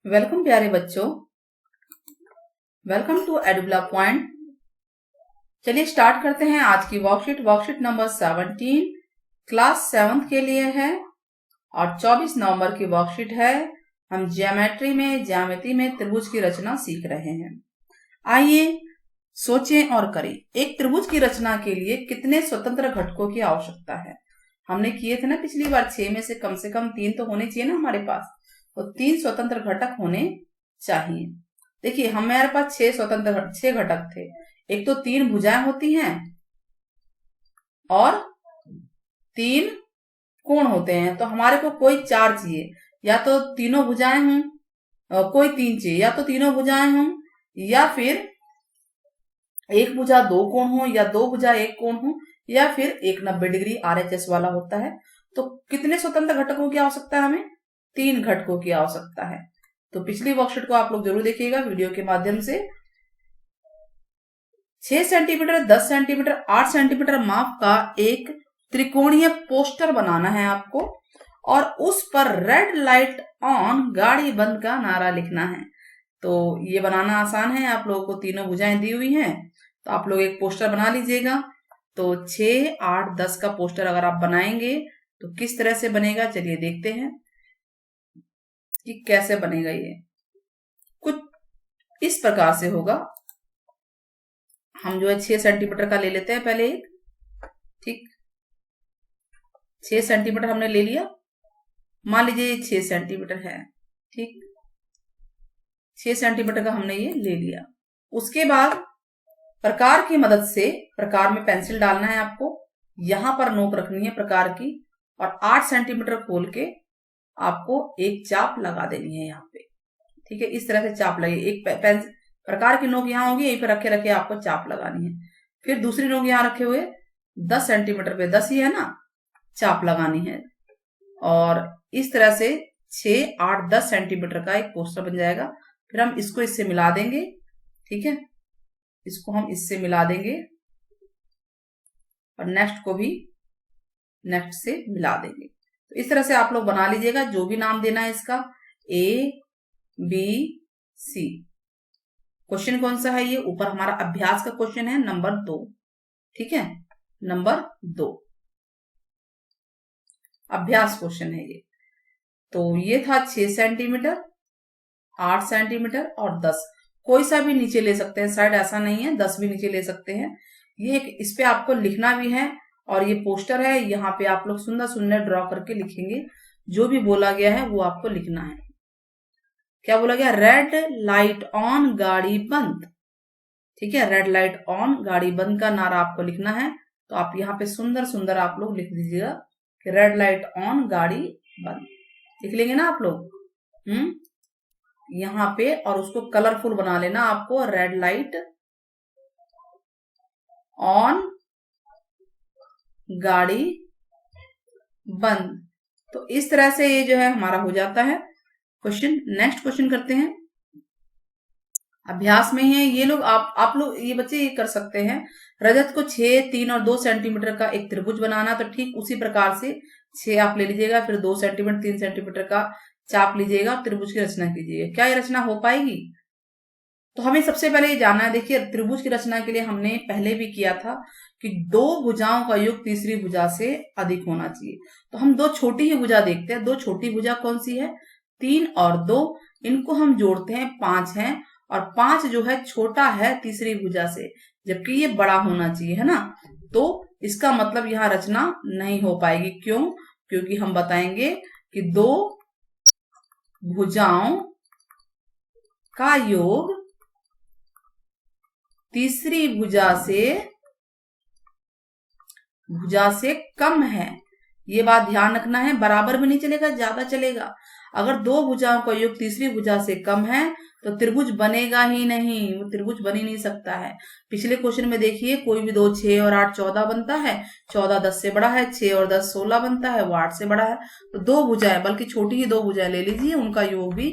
Welcome प्यारे बच्चों, welcome to एडुब्ला point. चलिए स्टार्ट करते हैं आज की वर्कशीट नंबर 17 क्लास 7 के लिए है और 24 नवंबर की वर्कशीट है। हम ज्यामिति में त्रिभुज की रचना सीख रहे हैं। आइए सोचें और करें, एक त्रिभुज की रचना के लिए कितने स्वतंत्र घटकों की आवश्यकता है। हमने किए थे ना पिछली बार, 6 में से कम 3 तो होने चाहिए ना हमारे पास, तो 3 स्वतंत्र घटक होने चाहिए। देखिए हमारे पास 6 घटक थे। एक तो 3 भुजाएं होती हैं और 3 कोण होते हैं, तो हमारे को कोई 4 चाहिए, या तो तीनों भुजाएं हों, कोई 3 चाहिए, या तो तीनों भुजाएं हों, या फिर एक भुजा 2 कोण हो, या 2 भुजा 1 कोण हो, या फिर एक 90 डिग्री RHS वाला होता है। तो कितने स्वतंत्र घटकों की आवश्यकता है हमें? 3 घटकों की आवश्यकता है। तो पिछली वर्कशीट को आप लोग जरूर देखिएगा वीडियो के माध्यम से। 6 सेंटीमीटर, 10 सेंटीमीटर, 8 सेंटीमीटर माप का एक त्रिकोणीय पोस्टर बनाना है आपको, और उस पर रेड लाइट ऑन गाड़ी बंद का नारा लिखना है। तो ये बनाना आसान है, आप लोगों को तीनों भुजाएं दी हुई हैं, तो आप लोग एक पोस्टर बना लीजिएगा। तो 6, 8, 10 का पोस्टर अगर आप बनाएंगे तो किस तरह से बनेगा, चलिए देखते हैं कि कैसे बनेगा। ये कुछ इस प्रकार से होगा। हम जो है 6 सेंटीमीटर का ले लेते हैं पहले एक, ठीक। 6 सेंटीमीटर हमने ले लिया, मान लीजिए ये 6 सेंटीमीटर है, ठीक। 6 सेंटीमीटर का हमने ये ले लिया। उसके बाद प्रकार की मदद से, प्रकार में पेंसिल डालना है आपको, यहां पर नोक रखनी है प्रकार की, और 8 सेंटीमीटर खोल के आपको एक चाप लगा देनी है यहाँ पे, ठीक है। इस तरह से चाप लगे, एक प्रकार की नोक यहाँ होगी, यहीं पे रखे रखे आपको चाप लगानी है। फिर दूसरी नोक यहाँ रखे हुए 10 सेंटीमीटर पे, 10 ही है ना, चाप लगानी है। और इस तरह से 6, 8, 10 सेंटीमीटर का एक पोस्टर बन जाएगा। फिर हम इसको इससे मिला देंगे, ठीक है, इसको हम इससे मिला देंगे, और नेक्स्ट को भी नेक्स्ट से मिला देंगे। तो इस तरह से आप लोग बना लीजिएगा, जो भी नाम देना है इसका, ABC। क्वेश्चन कौन सा है ये? ऊपर हमारा अभ्यास का क्वेश्चन है नंबर 2, ठीक है, नंबर 2 अभ्यास क्वेश्चन है ये। तो ये था 6 सेंटीमीटर, 8 सेंटीमीटर और 10। कोई सा भी नीचे ले सकते हैं, शायद ऐसा नहीं है, 10 भी नीचे ले सकते हैं। ये इस पे आपको लिखना भी है, और ये पोस्टर है, यहाँ पे आप लोग सुंदर सुंदर ड्रॉ करके लिखेंगे। जो भी बोला गया है वो आपको लिखना है। क्या बोला गया? रेड लाइट ऑन गाड़ी बंद, ठीक है, रेड लाइट ऑन गाड़ी बंद का नारा आपको लिखना है। तो आप यहाँ पे सुंदर सुंदर आप लोग लिख दीजिएगा कि रेड लाइट ऑन गाड़ी बंद, लिख लेंगे ना आप लोग, यहाँ पे। और उसको कलरफुल बना लेना आपको, रेड लाइट ऑन गाड़ी बंद। तो इस तरह से ये जो है हमारा हो जाता है क्वेश्चन। नेक्स्ट क्वेश्चन करते हैं, अभ्यास में है ये लोग। आप लोग ये बच्चे ये कर सकते हैं, रजत को 6, 3 और 2 सेंटीमीटर का एक त्रिभुज बनाना, तो ठीक उसी प्रकार से 6 आप ले लीजिएगा, फिर 2 सेंटीमीटर 3 सेंटीमीटर का चाप लीजिएगा, त्रिभुज की रचना कीजिएगा। क्या ये रचना हो पाएगी? तो हमें सबसे पहले ये जानना है। देखिए त्रिभुज की रचना के लिए हमने पहले भी किया था कि 2 भुजाओं का योग तीसरी भुजा से अधिक होना चाहिए। तो हम 2 छोटी ही भुजा देखते हैं। 2 छोटी भुजा कौन सी है? 3 और 2, इनको हम जोड़ते हैं, 5 है, और 5 जो है छोटा है तीसरी भुजा से, जबकि ये बड़ा होना चाहिए, है ना। तो इसका मतलब यहाँ रचना नहीं हो पाएगी। क्यों? क्योंकि हम बताएंगे कि 2 भुजाओं का योग तीसरी भुजा से कम है। ये बात ध्यान रखना है। बराबर भी नहीं चलेगा, ज्यादा चलेगा। अगर 2 भुजाओं का योग तीसरी भुजा से कम है तो त्रिभुज बनेगा ही नहीं, वो त्रिभुज बन ही नहीं सकता है। पिछले क्वेश्चन में देखिए, कोई भी 2, 6 और 8 14 बनता है, 14 10 से बड़ा है, 6 और 10 16 बनता है, वो 8 से बड़ा है। तो 2 भुजाएं, बल्कि छोटी ही 2 भुजाएं ले लीजिए, उनका योग भी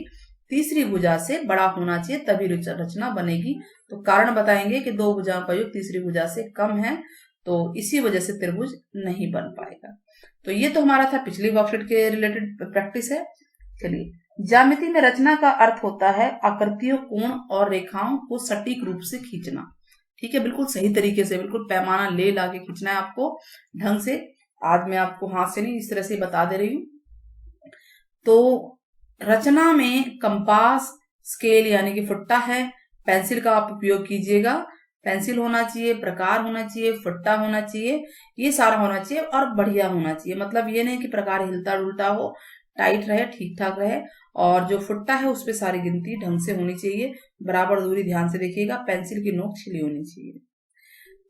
तीसरी भुजा से बड़ा होना चाहिए, तभी रचना बनेगी। तो कारण बताएंगे कि 2 भुजाओं का योग तीसरी भुजा से कम है, तो इसी वजह से त्रिभुज नहीं बन पाएगा। तो ये तो हमारा था पिछली वर्कशीट के रिलेटेड प्रैक्टिस है। चलिए ज्यामिति में रचना का अर्थ होता है आकृतियों, कोण और रेखाओं को सटीक रूप से खींचना। ठीक है, बिल्कुल सही तरीके से, बिल्कुल पैमाना ले ला के खींचना है आपको ढंग से। आज मैं आपको हाथ से नहीं, इस तरह से बता दे रही हूं। तो रचना में कंपास, स्केल यानी कि फुट्टा है, पेंसिल का आप उपयोग कीजिएगा। पेंसिल होना चाहिए, प्रकार होना चाहिए, फुट्टा होना चाहिए, ये सारा होना चाहिए और बढ़िया होना चाहिए। मतलब ये नहीं कि प्रकार हिलता डुलता हो, टाइट रहे, ठीक ठाक रहे। और जो फुट्टा है उस पर सारी गिनती ढंग से होनी चाहिए, बराबर दूरी ध्यान से देखिएगा, पेंसिल की नोक छिली होनी चाहिए।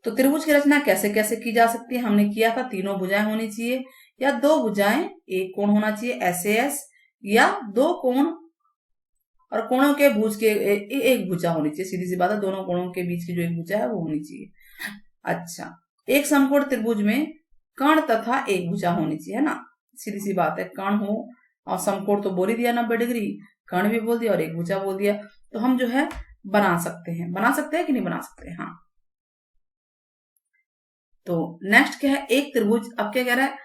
तो त्रिभुज की रचना कैसे कैसे की जा सकती है, हमने किया था, तीनों भुजाएं होनी चाहिए या दो भुजाएं, एक कोण होना चाहिए SAS, या दो कोण और कोणों के भुज के एक भुजा होनी चाहिए। सीधी सी बात है, दोनों कोणों के बीच की जो एक भुजा है वो होनी चाहिए। अच्छा, एक समकोण त्रिभुज में कर्ण तथा एक भुजा होनी चाहिए, है ना। सीधी सी बात है, कर्ण हो और समकोण तो बोल ही दिया 90 डिग्री, कर्ण भी बोल दिया और एक भुजा बोल दिया, तो हम जो है बना सकते हैं। बना सकते हैं कि नहीं बना सकते? हाँ। तो नेक्स्ट क्या है, एक त्रिभुज। अब क्या कह रहा है,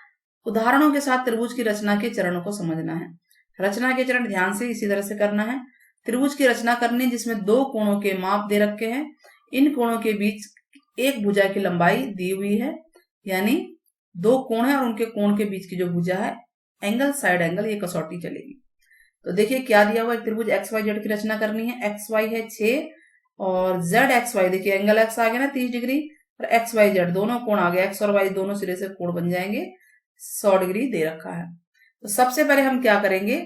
उदाहरणों के साथ त्रिभुज की रचना के चरणों को समझना है। रचना के चरण ध्यान से इसी तरह से करना है। त्रिभुज की रचना करनी जिसमें दो कोणों के माप दे रखे हैं, इन कोणों के बीच एक भुजा की लंबाई दी हुई है, यानी दो कोण है और उनके कोण के बीच की जो भुजा है, एंगल, साइड एंगल, ये कसौटी चलेगी। तो देखिए क्या दिया हुआ, एक त्रिभुज XYZ की रचना करनी है। XY है 6 और ZXY, देखिए एंगल X आ गया ना 30 डिग्री, और XYZ दोनों कोण आ गए, X और Y दोनों सिरे से कोण बन जाएंगे, 100 डिग्री दे रखा है। तो सबसे पहले हम क्या करेंगे,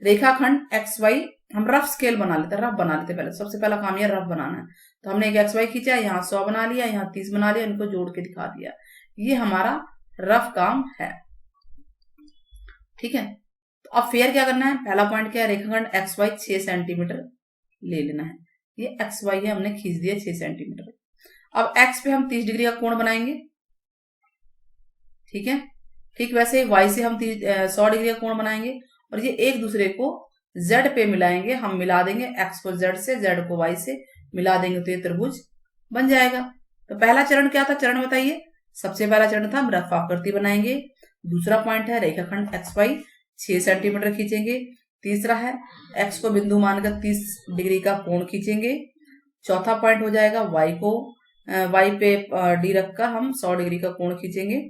रेखाखंड XY हम रफ स्केल बना लेते हैं, रफ बना लेते हैं। पहले सबसे पहला काम यह रफ बनाना है। तो हमने एक XY खींचा, यहाँ 100 बना लिया, यहाँ 30 बना लिया, इनको जोड़ के दिखा दिया। ये हमारा रफ काम है। ठीक है, तो अब फिर क्या करना है, पहला पॉइंट क्या है, रेखाखंड XY 6 सेंटीमीटर ले लेना है। ये XY है, हमने खींच दिया 6 सेंटीमीटर। अब X पे हम 30 डिग्री का कोण बनाएंगे। ठीक है, ठीक वैसे Y से हम 100 डिग्री का कोण बनाएंगे और ये एक दूसरे को Z पे मिलाएंगे। हम मिला देंगे X को Z से, Z को Y से मिला देंगे, तो ये त्रिभुज बन जाएगा। तो पहला चरण क्या था, चरण बताइए। सबसे पहला चरण था हम रफ आकृति बनाएंगे। दूसरा पॉइंट है रेखाखंड XY 6 सेंटीमीटर खींचेंगे। तीसरा है X को बिंदु मानकर 30 डिग्री का कोण खींचेंगे। चौथा पॉइंट हो जाएगा Y पे D रखकर हम 100 डिग्री का कोण खींचेंगे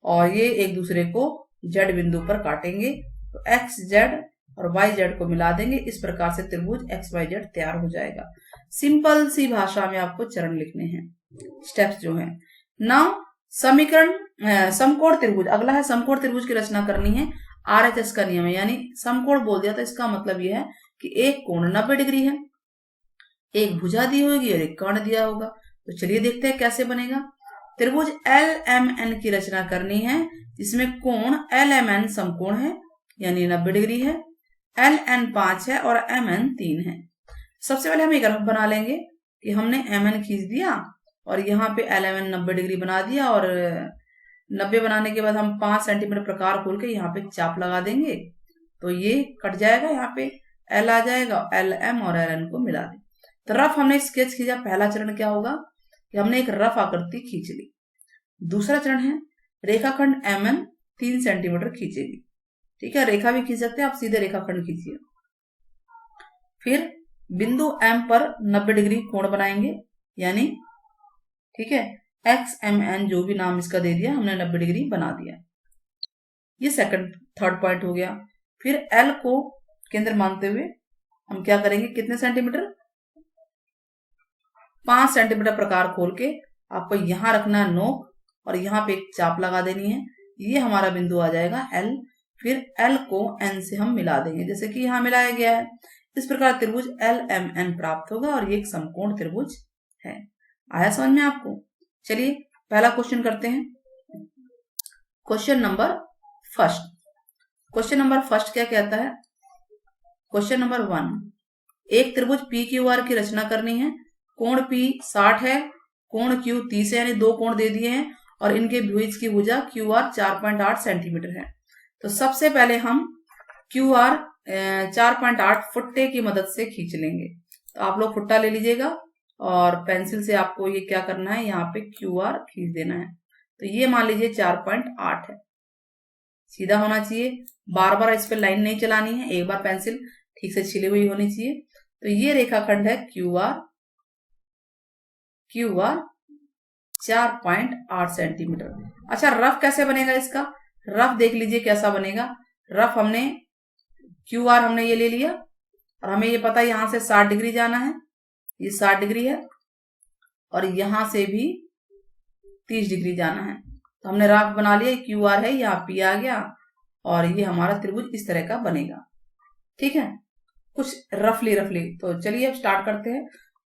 और ये एक दूसरे को Z बिंदु पर काटेंगे। तो XZ और YZ को मिला देंगे। इस प्रकार से त्रिभुज XYZ तैयार हो जाएगा। सिंपल सी भाषा में आपको चरण लिखने हैं, स्टेप्स जो हैं। नाउ समीकरण समकोण त्रिभुज, अगला है समकोण त्रिभुज की रचना करनी है। RHS का नियम है, यानी समकोण बोल दिया तो इसका मतलब यह है कि एक कोण 90 डिग्री है, एक भुजा दी होगी और एक कर्ण दिया होगा। तो चलिए देखते हैं कैसे बनेगा। त्रिभुज LMN की रचना करनी है जिसमें कोण LMN समकोण है, यानी 90 डिग्री है, LN 5 है और MN 3 है। सबसे पहले हम एक रफ बना लेंगे कि हमने MN खींच दिया और यहाँ पे LMN 90 डिग्री बना दिया, और 90 बनाने के बाद हम 5 सेंटीमीटर प्रकार खोल के यहाँ पे चाप लगा देंगे। तो ये कट जाएगा, यहाँ पे L आ जाएगा, LM और LN को मिला दें। तो रफ हमने स्केच खींचा। पहला चरण क्या होगा कि हमने एक रफ आकृति खींच ली। दूसरा चरण है रेखाखंड MN 3 सेंटीमीटर खींचेगी। ठीक है, रेखा भी खींच सकते हैं आप, सीधे रेखाखंड खींचिए। फिर बिंदु M पर 90 डिग्री कोण बनाएंगे, यानी ठीक है XMN जो भी नाम इसका दे दिया हमने, 90 डिग्री बना दिया। ये थर्ड पॉइंट हो गया। फिर L को केंद्र मानते हुए हम क्या करेंगे, कितने सेंटीमीटर, 5 सेंटीमीटर प्रकार खोल के आपको यहां रखना है नोक और यहाँ पे एक चाप लगा देनी है। ये हमारा बिंदु आ जाएगा L। फिर L को N से हम मिला देंगे, जैसे कि यहाँ मिलाया गया है। इस प्रकार त्रिभुज LMN प्राप्त होगा और ये एक समकोण त्रिभुज है। आया समझ में आपको? चलिए पहला क्वेश्चन करते हैं। क्वेश्चन नंबर फर्स्ट क्या कहता है, क्वेश्चन नंबर 1, एक त्रिभुज PQR की रचना करनी है। कोण P 60 है, कोण Q 30 है, यानी दो कोण दे दिए हैं और इनके भुज की भुजा QR 4.8 सेंटीमीटर है। तो सबसे पहले हम QR 4.8 फुट्टे की मदद से खींच लेंगे। तो आप लोग फुट्टा ले लीजिएगा और पेंसिल से आपको ये क्या करना है, यहाँ पे QR खींच देना है। तो ये मान लीजिए 4.8 है। सीधा होना चाहिए, बार बार इस पे लाइन नहीं चलानी है, एक बार पेंसिल ठीक से छिली हुई होनी चाहिए। तो ये रेखाखंड है क्यू आर 4.8 सेंटीमीटर। अच्छा, रफ कैसे बनेगा इसका? रफ देख लीजिए कैसा बनेगा। रफ हमने क्यू आर हमने ये ले लिया और हमें ये पता है यहां से 60 डिग्री जाना है, ये 60 डिग्री है, और यहां से भी 30 डिग्री जाना है। तो हमने रफ बना लिया, क्यू आर है, यहाँ पी आ गया और ये हमारा त्रिभुज इस तरह का बनेगा। ठीक है, कुछ रफली। तो चलिए अब स्टार्ट करते हैं।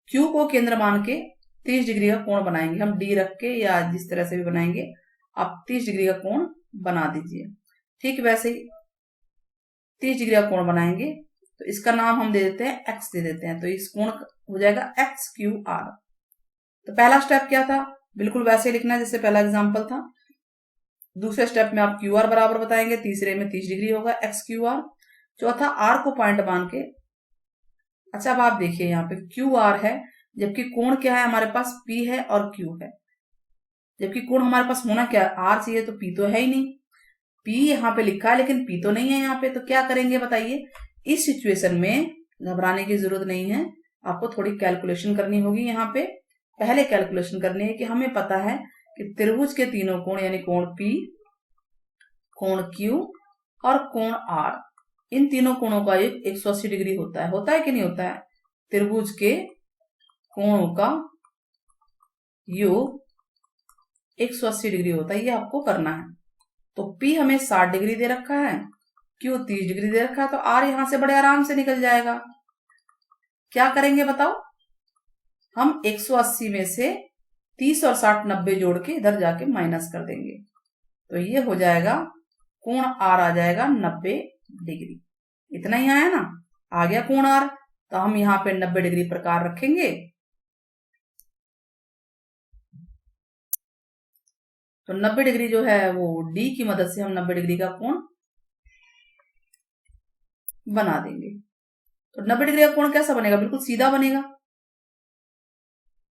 क्यू को केंद्र मान के 30 डिग्री का कोण बनाएंगे हम, डी रख के या जिस तरह से भी बनाएंगे। आप 30 डिग्री का कोण बना दीजिए। ठीक, वैसे ही 30 डिग्री का कोण बनाएंगे तो इसका नाम हम दे देते हैं एक्स दे देते हैं। तो इस कोण हो जाएगा एक्स क्यू आर। तो पहला स्टेप क्या था? बिल्कुल वैसे लिखना है जैसे पहला एग्जाम्पल था। दूसरे स्टेप में आप क्यू आर बराबर बताएंगे, तीसरे में 30 डिग्री होगा एक्स क्यू आर। चौथा आर को पॉइंट मान के। अच्छा, अब आप देखिए यहाँ पे क्यू आर है, जबकि कोण क्या है हमारे पास? पी है और क्यू है। जबकि कोण हमारे पास होना क्या है? आर चाहिए, तो पी तो है ही नहीं। पी यहाँ पे लिखा है लेकिन पी तो नहीं है यहाँ पे। तो क्या करेंगे बताइए? इस सिचुएशन में घबराने की जरूरत नहीं है, आपको थोड़ी कैलकुलेशन करनी होगी। यहाँ पे पहले कैलकुलेशन करनी है कि हमें पता है कि त्रिभुज के तीनों कोण यानी कोण पी, कोण क्यू और कोण आर, इन तीनों कोणों का योग 180 डिग्री होता है। होता है कि नहीं होता है? त्रिभुज के कोणों का योग 180 डिग्री होता है, ये आपको करना है। तो P हमें 60 डिग्री दे रखा है, Q 30 डिग्री दे रखा है, तो R यहां से बड़े आराम से निकल जाएगा। क्या करेंगे बताओ? हम 180 में से 30 और 60 90 जोड़ के इधर जाके माइनस कर देंगे। तो ये हो जाएगा कोण R आ जाएगा 90 डिग्री। इतना ही आया ना, आ गया कोण R। तो हम यहाँ पे 90 डिग्री प्रकार रखेंगे। तो 90 डिग्री जो है वो D की मदद से हम 90 डिग्री का कोण बना देंगे। तो 90 डिग्री का कोण कैसा बनेगा? बिल्कुल सीधा बनेगा,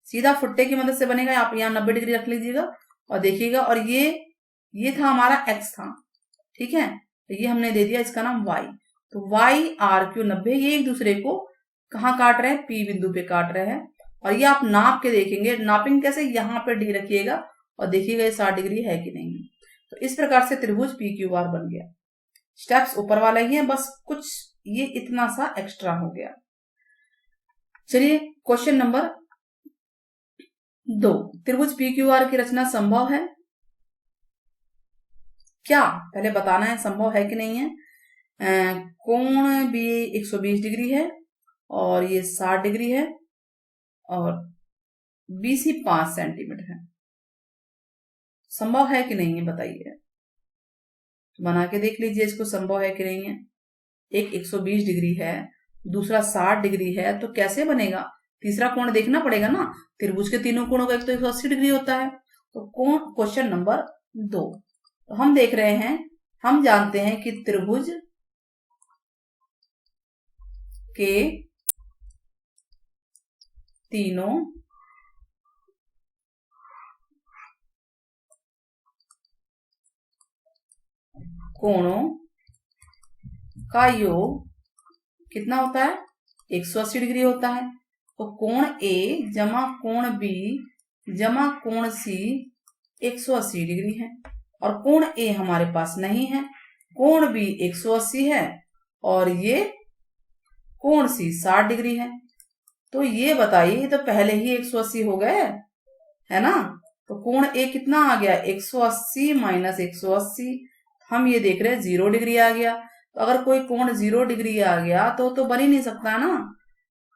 सीधा फुट्टे की मदद से बनेगा। आप यहाँ 90 डिग्री रख लीजिएगा और देखिएगा। और ये था हमारा x था, ठीक है। तो ये हमने दे दिया इसका नाम y। तो y r q 90, ये एक दूसरे को कहाँ काट रहे हैं? P बिंदु पे काट रहे हैं। और ये आप नाप के देखेंगे। नापिंग कैसे? यहाँ पे D रखिएगा और देखिएगा ये 60 डिग्री है कि नहीं। तो इस प्रकार से त्रिभुज पी क्यू आर बन गया। स्टेप्स ऊपर वाला ही है, बस कुछ ये इतना सा एक्स्ट्रा हो गया। चलिए क्वेश्चन नंबर 2, त्रिभुज पी क्यू आर की रचना संभव है क्या? पहले बताना है संभव है कि नहीं है। कोण भी 120 डिग्री है और ये 60 डिग्री है और BC 5 सेंटीमीटर है। संभव है कि नहीं है बताइए। बना के देख लीजिए इसको, संभव है कि नहीं है। एक 120 डिग्री है, दूसरा 60 डिग्री है, तो कैसे बनेगा? तीसरा कोण देखना पड़ेगा ना। त्रिभुज के तीनों कोणों का एक तो 180 डिग्री होता है। तो कोण क्वेश्चन नंबर 2, तो हम देख रहे हैं, हम जानते हैं कि त्रिभुज के तीनों कोणों का योग कितना होता है? 180 डिग्री होता है। तो कोण A जमा कोण B जमा कोण C 180 डिग्री है। और कोण A हमारे पास नहीं है, कोण B 180 है और ये कोण C 60 डिग्री है। तो ये बताइए, तो पहले ही 180 हो गए है ना। तो कोण A कितना आ गया? 180 माइनस 180, हम ये देख रहे हैं 0 डिग्री आ गया। तो अगर कोई कोण 0 डिग्री आ गया तो बन ही नहीं सकता ना।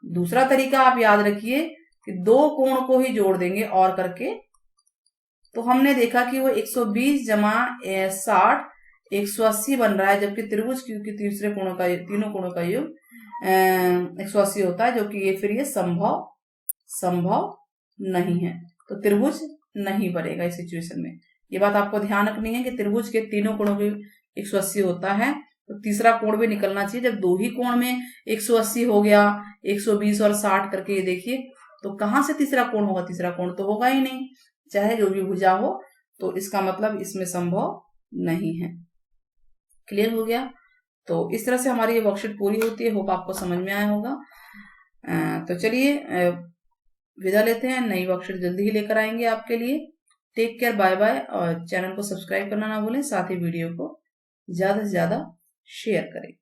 दूसरा तरीका आप याद रखिए कि दो कोण को ही जोड़ देंगे और करके। तो हमने देखा कि वो 120 जमा 60 180 बन रहा है, जबकि त्रिभुज के तीनों कोणों का योग 180 होता है, जो कि ये फिर ये संभव नहीं है। तो त्रिभुज नहीं बनेगा इस सिचुएशन में। ये बात आपको ध्यान रखनी है कि त्रिभुज के तीनों कोणों की 180 होता है, तो तीसरा कोण भी निकलना चाहिए। जब दो ही कोण में 180 हो गया, 120 और 60 करके ये देखिए, तो कहां से तीसरा कोण होगा? तीसरा कोण तो होगा ही नहीं, चाहे जो भी भुजा हो। तो इसका मतलब इसमें संभव नहीं है। क्लियर हो गया। तो इस तरह से हमारी ये वर्कशीट पूरी होती है। होप आपको समझ में आया होगा। तो चलिए विदा लेते हैं, नई वर्कशीट जल्दी ही लेकर आएंगे आपके लिए। Take care, bye bye. और चैनल को सब्सक्राइब करना ना भूलें, साथ ही वीडियो को ज्यादा से ज्यादा शेयर करें।